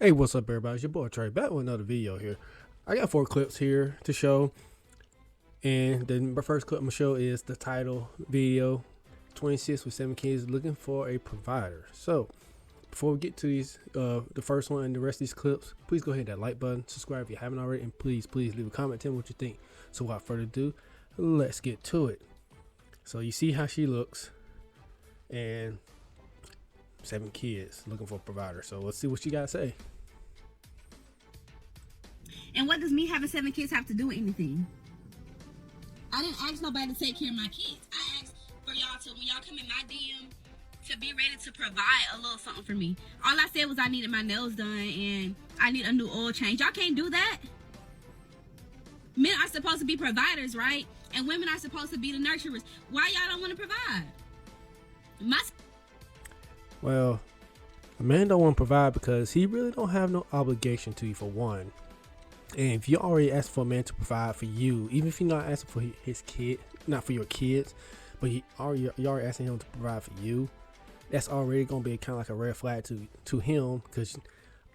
Hey, what's up, everybody? It's your boy Trey back with another video here. I got 4 clips here to show, and the first clip I'm gonna show is the title video: 26 with 7 kids looking for a provider. So, before we get to these, the first one and the rest of these clips, please go ahead and hit that like button, subscribe if you haven't already, and please leave a comment, tell me what you think. So, without further ado, let's get to it. So, you see how she looks, and 7 kids looking for a provider. So, let's see what you gotta say. And what does me having 7 kids have to do with anything? I didn't ask nobody to take care of my kids. I asked for y'all to, when y'all come in my DM, to be ready to provide a little something for me. All I said was I needed my nails done and I need a new oil change. Y'all can't do that. Men are supposed to be providers, right? And women are supposed to be the nurturers. Why y'all don't want to provide? Well, a man don't want to provide because he really don't have no obligation to you, for one. And if you already asked for a man to provide for you, even if you're not asking for his kid, not for your kids, but you're already asking him to provide for you, that's already going to be kind of like a red flag to him, because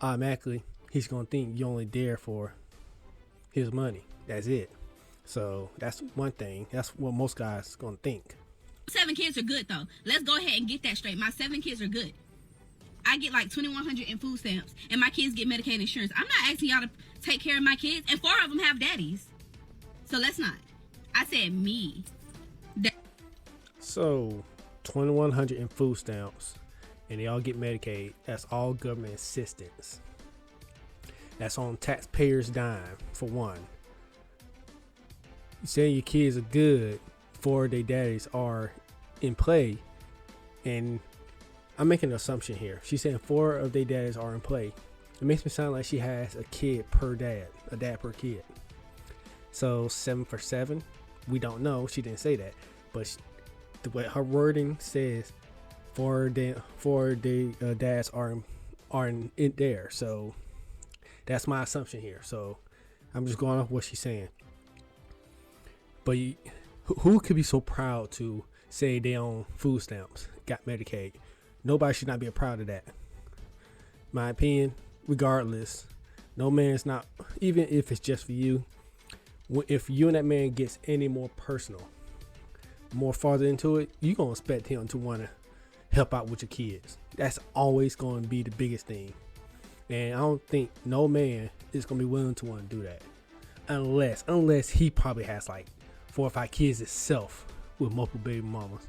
automatically he's going to think you're only there for his money. That's it. So that's one thing. That's what most guys going to think. 7 kids are good, though. Let's go ahead and get that straight. My 7 kids are good. I get like $2,100 in food stamps, and my kids get Medicaid insurance. I'm not asking y'all to take care of my kids, and 4 of them have daddies. So let's not. I said me. So $2,100 in food stamps, and they all get Medicaid. That's all government assistance. That's on taxpayers' dime, for one. You saying your kids are good, 4 of their daddies are in play, and I'm making an assumption here. She's saying 4 of their dads are in play. It makes me sound like she has a kid per dad, a dad per kid. So 7 for 7, we don't know. She didn't say that, but the way her wording says, 4 dads are in there. So that's my assumption here. So I'm just going off what she's saying. But who could be so proud to say they own food stamps, got Medicaid? Nobody should not be proud of that. My opinion, regardless, no man's not, even if it's just for you, if you and that man gets any more personal, more farther into it, you're going to expect him to want to help out with your kids. That's always going to be the biggest thing. And I don't think no man is going to be willing to want to do that. Unless he probably has like 4 or 5 kids himself with multiple baby mamas.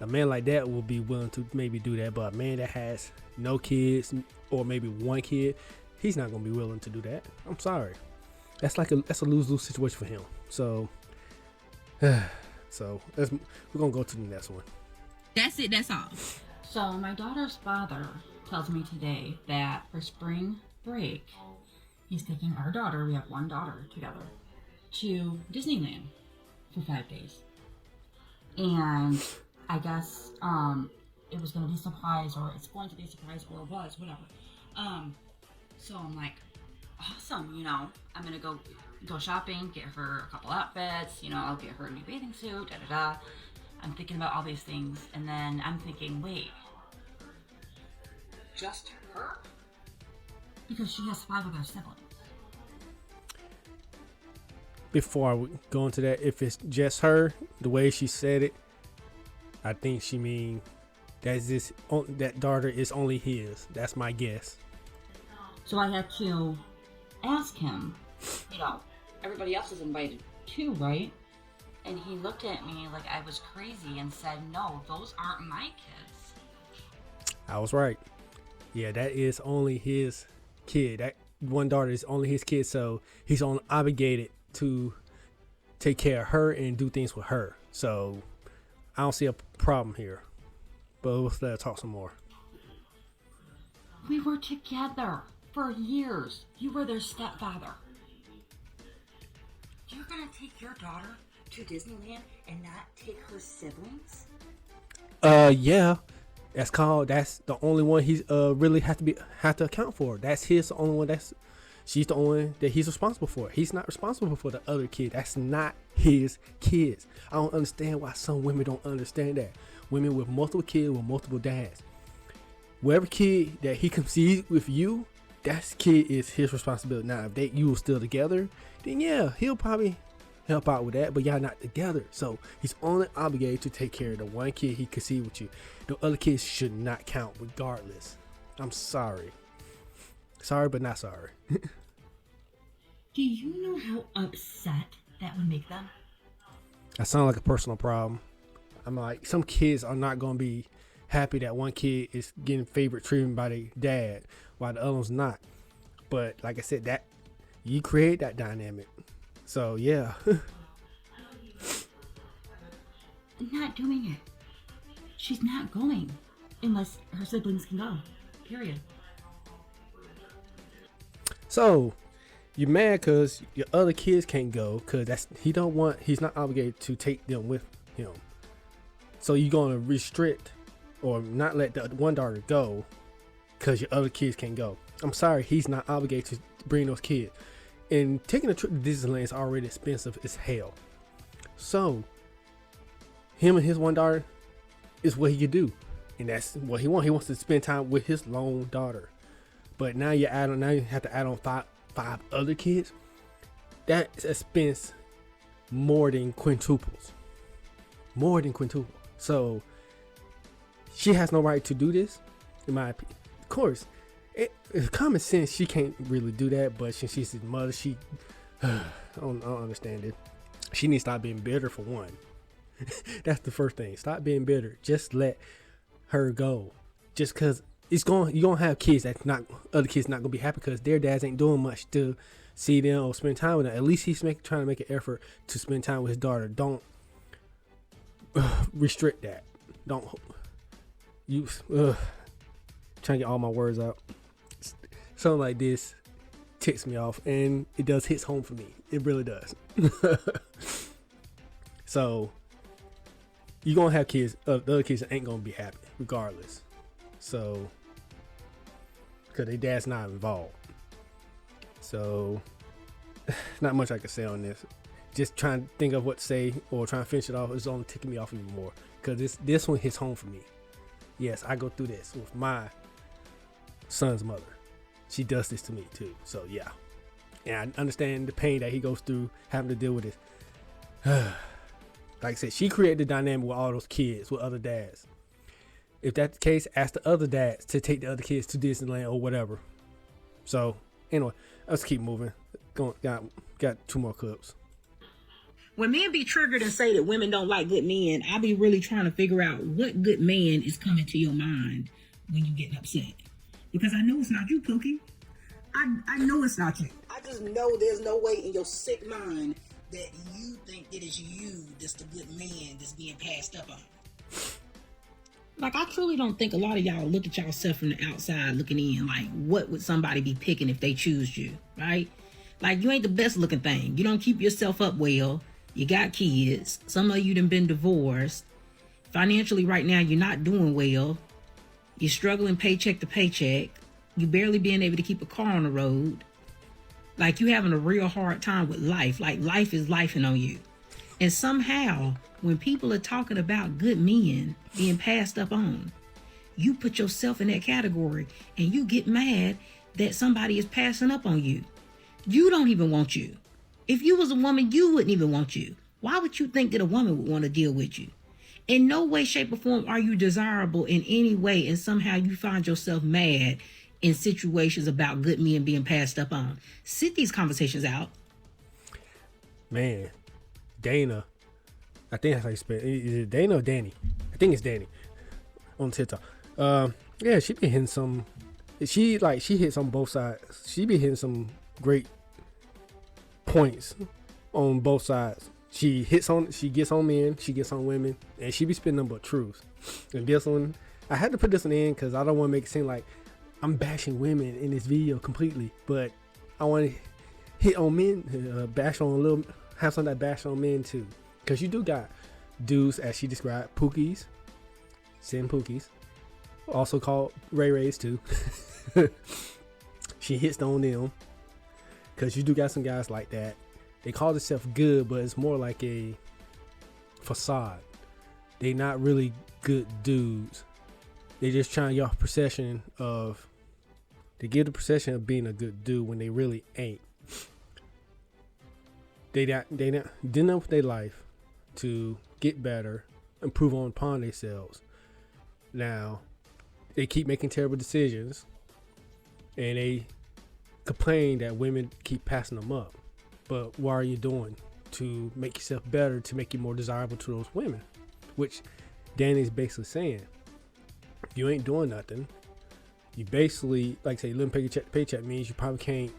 A man like that will be willing to maybe do that, but a man that has no kids or maybe 1 kid, he's not going to be willing to do that. I'm sorry. That's a lose-lose situation for him. So we're going to go to the next one. That's it. That's all. So my daughter's father tells me today that for spring break, he's taking our daughter, we have 1 daughter together, to Disneyland for 5 days. And I guess it was going to be a surprise, or it's going to be a surprise, or it was, whatever. So I'm like, awesome, I'm going to go shopping, get her a couple outfits, I'll get her a new bathing suit, da-da-da. I'm thinking about all these things, and then I'm thinking, wait, just her? Because she has 5 other siblings. Before I go into that, if it's just her, the way she said it, I think she mean that daughter is only his. That's my guess. So I had to ask him, everybody else is invited too, right? And he looked at me like I was crazy and said, no, those aren't my kids. I was right. Yeah, that is only his kid. That 1 daughter is only his kid, so he's only obligated to take care of her and do things with her. So I don't see a problem here, but let's talk some more. We were together for years. You were their stepfather. You're gonna take your daughter to Disneyland and not take her siblings? Yeah, that's the only one he's really have to account for. That's his only one. She's the only one that he's responsible for. He's not responsible for the other kid. That's not his kids. I don't understand why some women don't understand that. Women with multiple kids with multiple dads. Whatever kid that he conceives with you, that kid is his responsibility. Now, if you were still together, then yeah, he'll probably help out with that. But y'all not together, so he's only obligated to take care of the one kid he could see with you. The other kids should not count, regardless. I'm sorry, but not sorry. Do you know how upset that would make them? That sounds like a personal problem. I'm like, some kids are not gonna be happy that one kid is getting favorite treatment by their dad while the other one's not. But like I said, that you create that dynamic. So yeah. Not doing it. She's not going unless her siblings can go. Period. So you're mad because your other kids can't go because he's not obligated to take them with him. So you're gonna restrict or not let the one daughter go because your other kids can't go. I'm sorry, he's not obligated to bring those kids. And taking a trip to Disneyland is already expensive as hell. So him and his one daughter is what he could do. And that's what he wants. He wants to spend time with his lone daughter. But now you have to add on five other kids. That expense more than quintuples. So she has no right to do this, in my opinion. Of course, it's common sense. She can't really do that, but since she's his mother, I don't understand it. She needs to stop being bitter for one. That's the first thing. Stop being bitter. Just let her go. Just because you're gonna have kids other kids not gonna be happy because their dads ain't doing much to see them or spend time with them. At least he's trying to make an effort to spend time with his daughter. Don't restrict that. Don't trying to get all my words out. Something like this ticks me off, and it does hits home for me. It really does. So you're gonna have kids, the other kids ain't gonna be happy regardless. So because their dad's not involved. So not much I can say on this. Just trying to think of what to say or trying to finish it off is only ticking me off even more because this one hits home for me. Yes, I go through this with my son's mother. She does this to me too. So yeah, and I understand the pain that he goes through having to deal with this. Like I said, she created the dynamic with all those kids with other dads. If that's the case, ask the other dads to take the other kids to Disneyland or whatever. So anyway, let's keep moving. Got 2 more clips. When men be triggered and say that women don't like good men, I be really trying to figure out what good man is coming to your mind when you get upset. Because I know it's not you, Pookie. I know it's not you. I just know there's no way in your sick mind that you think it is you that's the good man that's being passed up on. Like, I truly don't think a lot of y'all look at yourself from the outside looking in. Like, what would somebody be picking if they choose you, right? Like, you ain't the best looking thing. You don't keep yourself up well. You got kids. Some of you done been divorced. Financially right now, you're not doing well. You're struggling paycheck to paycheck. You barely being able to keep a car on the road. Like, you having a real hard time with life. Like, life is lifing on you. And somehow, when people are talking about good men being passed up on, you put yourself in that category and you get mad that somebody is passing up on you. You don't even want you. If you was a woman, you wouldn't even want you. Why would you think that a woman would want to deal with you? In no way, shape, or form are you desirable in any way, and somehow you find yourself mad in situations about good men being passed up on. Sit these conversations out. Man, Dana, I think that's how you spell it. Is it Dana or Danny? I think it's Danny on TikTok. Yeah, she be hitting some. She hits on both sides. She be hitting some great points on both sides. She gets on men, she gets on women, and she be spitting them but truths. And this one, I had to put this one in because I don't want to make it seem like I'm bashing women in this video completely, but I want to hit on men, have some of that bash on men too. Because you do got dudes, as she described, pookies, sin pookies, also called Ray Rays too. She hits on them. Because you do got some guys like that. They call themselves good, but it's more like a facade. They not really good dudes. They just trying to get off perception of They give the perception of being a good dude when they really ain't. They not did enough with their life to get better, improve upon themselves. Now, they keep making terrible decisions, and they complain that women keep passing them up. But what are you doing to make yourself better, to make you more desirable to those women? Which Danny's basically saying, you ain't doing nothing. You basically, like say, living paycheck to paycheck means you probably can't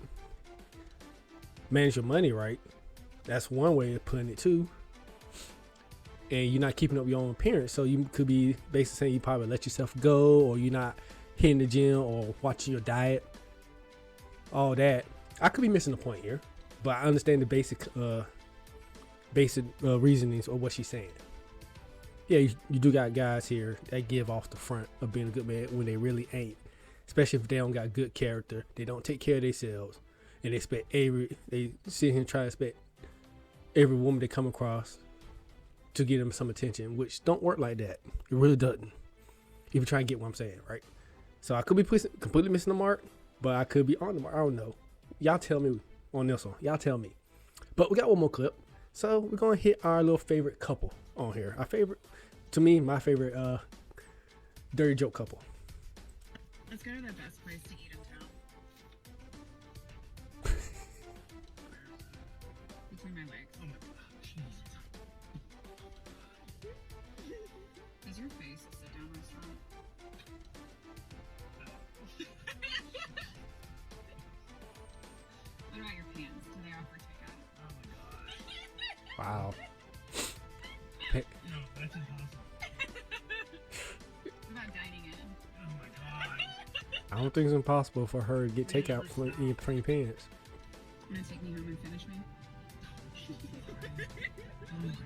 manage your money right. That's one way of putting it too. And you're not keeping up your own appearance. So you could be basically saying you probably let yourself go, or you're not hitting the gym or watching your diet. All that. I could be missing the point here, but I understand the basic reasonings of what she's saying. Yeah, you do got guys here that give off the front of being a good man when they really ain't. Especially if they don't got good character. They don't take care of themselves. And they sit here and try to expect every woman they come across to give them some attention, which don't work like that. It really doesn't. If you try and get what I'm saying, right? So I could be completely missing the mark, but I could be on the mark. I don't know. Y'all tell me on this one. Y'all tell me. But we got one more clip. So we're going to hit our little favorite couple on here. My favorite dirty joke couple. Let's go to the best place to eat in town. Between my legs. Oh my god, Jesus. Is your face a sit-down restaurant? What about your pants? Do they offer takeout? Oh my god. Wow. No, that's impossible. What about dining in? Oh my god. I don't think it's impossible for her to get takeout from your pants. You wanna take me home and finish me? Oh my gosh.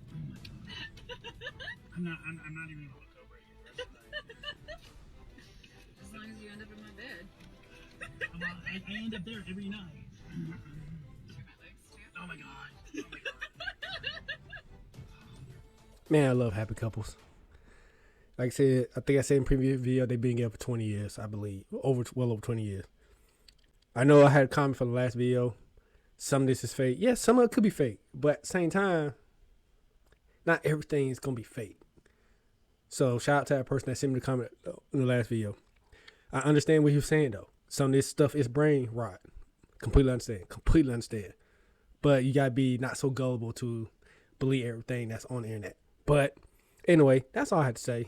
Oh my god. I'm not even gonna look over at you the rest of the night. As long as you end up in my bed. I end up there every night. Between my legs too. Oh my god. Oh my god. Man, I love happy couples. Like I said, I think I said in previous video, they've been together for 20 years, I believe. Well over 20 years. I know I had a comment from the last video. Some of this is fake. Yeah, some of it could be fake. But at the same time, not everything is going to be fake. So shout out to that person that sent me the comment in the last video. I understand what he was saying, though. Some of this stuff is brain rot. Completely understand. But you got to be not so gullible to believe everything that's on the internet. But anyway, that's all I had to say.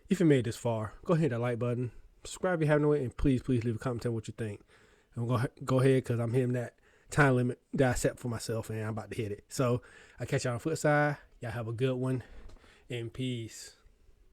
If you made this far, go ahead and hit that like button. Subscribe if you haven't already, and please leave a comment on what you think. I'm going to go ahead because I'm hitting that time limit that I set for myself, and I'm about to hit it. So I'll catch y'all on the flip side. Y'all have a good one, and peace.